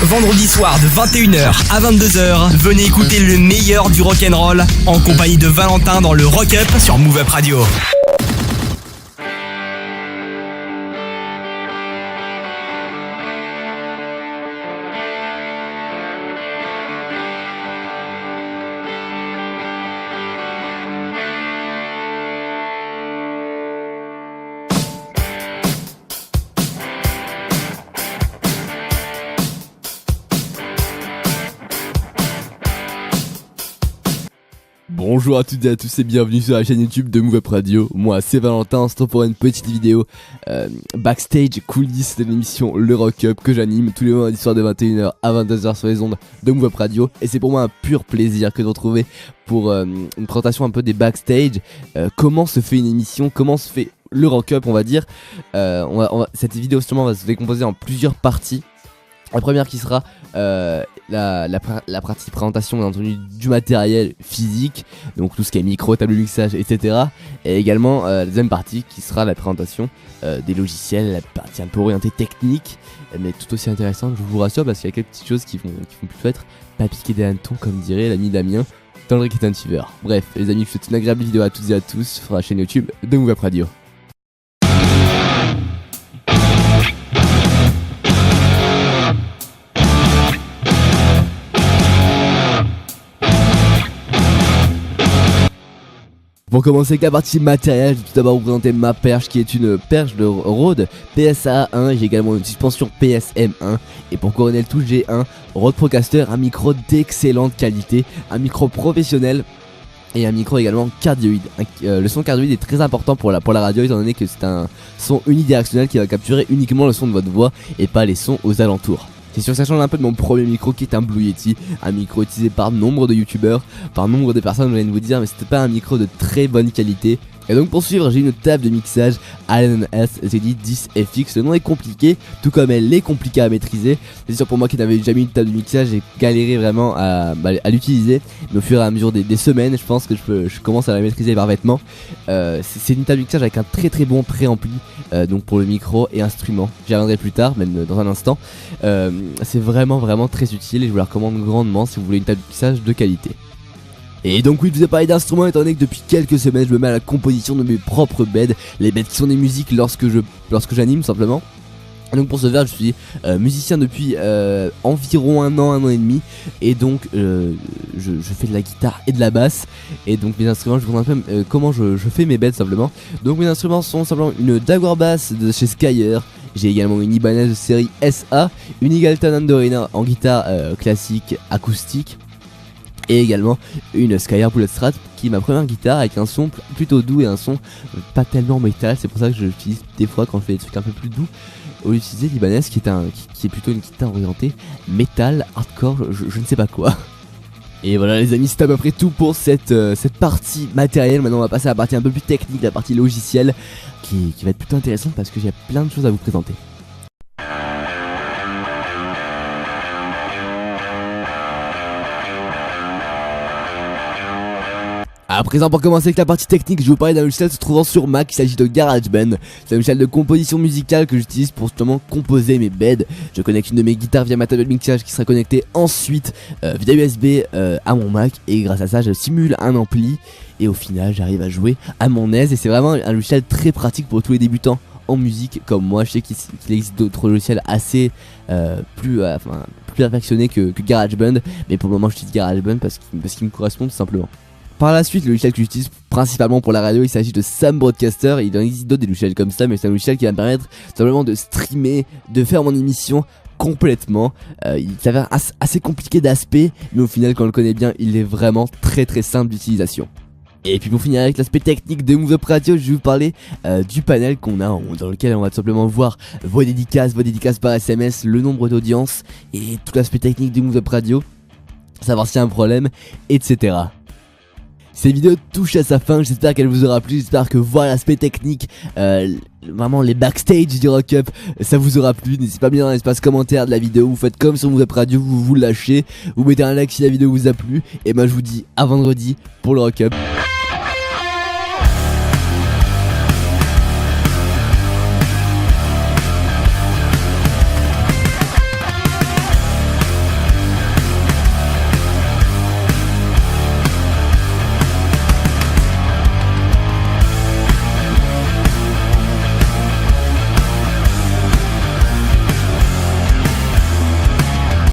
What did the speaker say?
Vendredi soir de 21h à 22h, venez écouter le meilleur du rock'n'roll en compagnie de Valentin dans le Rock Up sur Move Up Radio. Bonjour à toutes et à tous et bienvenue sur la chaîne YouTube de Move Up Radio. Moi c'est Valentin, on se retrouve pour une petite vidéo backstage coulisses de l'émission Le Rock Up que j'anime tous les vendredis soirs de 21h à 22h sur les ondes de Move Up Radio. Et c'est pour moi un pur plaisir que de retrouver pour une présentation un peu des backstage, comment se fait une émission, comment se fait le Rock Up on va dire. Cette vidéo justement va se décomposer en plusieurs parties. La première qui sera la partie présentation bien entendu du matériel physique, donc tout ce qui est micro, table de mixage, etc. Et également la deuxième partie qui sera la présentation des logiciels, la partie un peu orientée technique, mais tout aussi intéressante, je vous rassure, parce qu'il y a quelques petites choses qui vont plutôt être pas piquer des hannetons comme dirait l'ami Damien dans le Rick Tiver. Bref les amis, je vous souhaite une agréable vidéo à toutes et à tous sur la chaîne YouTube de Move Up Radio. Pour commencer avec la partie matériel, je vais tout d'abord vous présenter ma perche qui est une perche de Rode PSA 1, j'ai également une suspension PSM1 et pour couronner le tout j'ai un Rode Procaster, un micro d'excellente qualité, un micro professionnel et un micro également cardioïde. Le son cardioïde est très important pour la radio étant donné que c'est un son unidirectionnel qui va capturer uniquement le son de votre voix et pas les sons aux alentours. C'est sûr que ça change un peu de mon premier micro qui est un Blue Yeti, un micro utilisé par nombre de youtubeurs, par nombre de personnes, vous allez vous dire, mais c'était pas un micro de très bonne qualité. Et donc pour suivre, j'ai une table de mixage Allen S-ZD10FX. Le nom est compliqué, tout comme elle est compliquée à maîtriser. C'est sûr pour moi qui n'avais jamais eu une table de mixage, j'ai galéré vraiment à l'utiliser. Mais au fur et à mesure des semaines, je pense que je commence à la maîtriser parfaitement. C'est une table de mixage avec un très bon préampli, donc pour le micro et instrument. J'y reviendrai plus tard, même dans un instant. C'est vraiment très utile et je vous la recommande grandement si vous voulez une table de mixage de qualité. Et donc oui, je vous ai parlé d'instruments étant donné que depuis quelques semaines je me mets à la composition de mes propres beds, les beds qui sont des musiques lorsque j'anime simplement. Et donc pour ce faire je suis musicien depuis environ un an et demi et donc je fais de la guitare et de la basse et donc mes instruments, je vous montre un peu comment je fais mes beds simplement. Donc mes instruments sont simplement une Jaguar Bass de chez Skyer. J'ai également une Ibanez de série SA, une Eagleton Andorina en guitare classique acoustique. Et également une Skyer Bullet Strat qui est ma première guitare avec un son plutôt doux et un son pas tellement métal. C'est pour ça que je l'utilise des fois quand je fais des trucs un peu plus doux au lieu d'utiliser l'Ibanez qui est plutôt une guitare orientée métal, hardcore, je ne sais pas quoi. Et voilà les amis, c'est à peu près tout pour cette partie matérielle. Maintenant on va passer à la partie un peu plus technique, la partie logicielle qui va être plutôt intéressante parce que j'ai plein de choses à vous présenter. À présent, pour commencer avec la partie technique, je vais vous parler d'un logiciel se trouvant sur Mac. Il s'agit de GarageBand. C'est un logiciel de composition musicale que j'utilise pour justement composer mes beds. Je connecte une de mes guitares via ma table de mixage qui sera connectée ensuite via USB à mon Mac. Et grâce à ça, je simule un ampli. Et au final, j'arrive à jouer à mon aise. Et c'est vraiment un logiciel très pratique pour tous les débutants en musique comme moi. Je sais qu'il existe d'autres logiciels assez plus perfectionnés que GarageBand. Mais pour le moment, j'utilise GarageBand parce qu'il me correspond tout simplement. Par la suite, le logiciel que j'utilise principalement pour la radio, il s'agit de Sam Broadcaster. Il en existe d'autres des logiciels comme ça, mais c'est un logiciel qui va me permettre simplement de streamer, de faire mon émission complètement. Il s'avère assez compliqué d'aspect, mais au final, quand on le connaît bien, il est vraiment très simple d'utilisation. Et puis pour finir avec l'aspect technique de Move Up Radio, je vais vous parler du panel qu'on a, dans lequel on va tout simplement voir vos dédicaces par SMS, le nombre d'audiences et tout l'aspect technique de Move Up Radio, savoir s'il y a un problème, etc. Cette vidéo touche à sa fin, j'espère qu'elle vous aura plu, j'espère que voilà l'aspect technique, vraiment les backstage du Rock Up, ça vous aura plu. N'hésitez pas bien dans l'espace commentaire de la vidéo, vous faites comme sur Move Up Radio, vous lâchez, vous mettez un like si la vidéo vous a plu, et moi je vous dis à vendredi pour le Rock Up.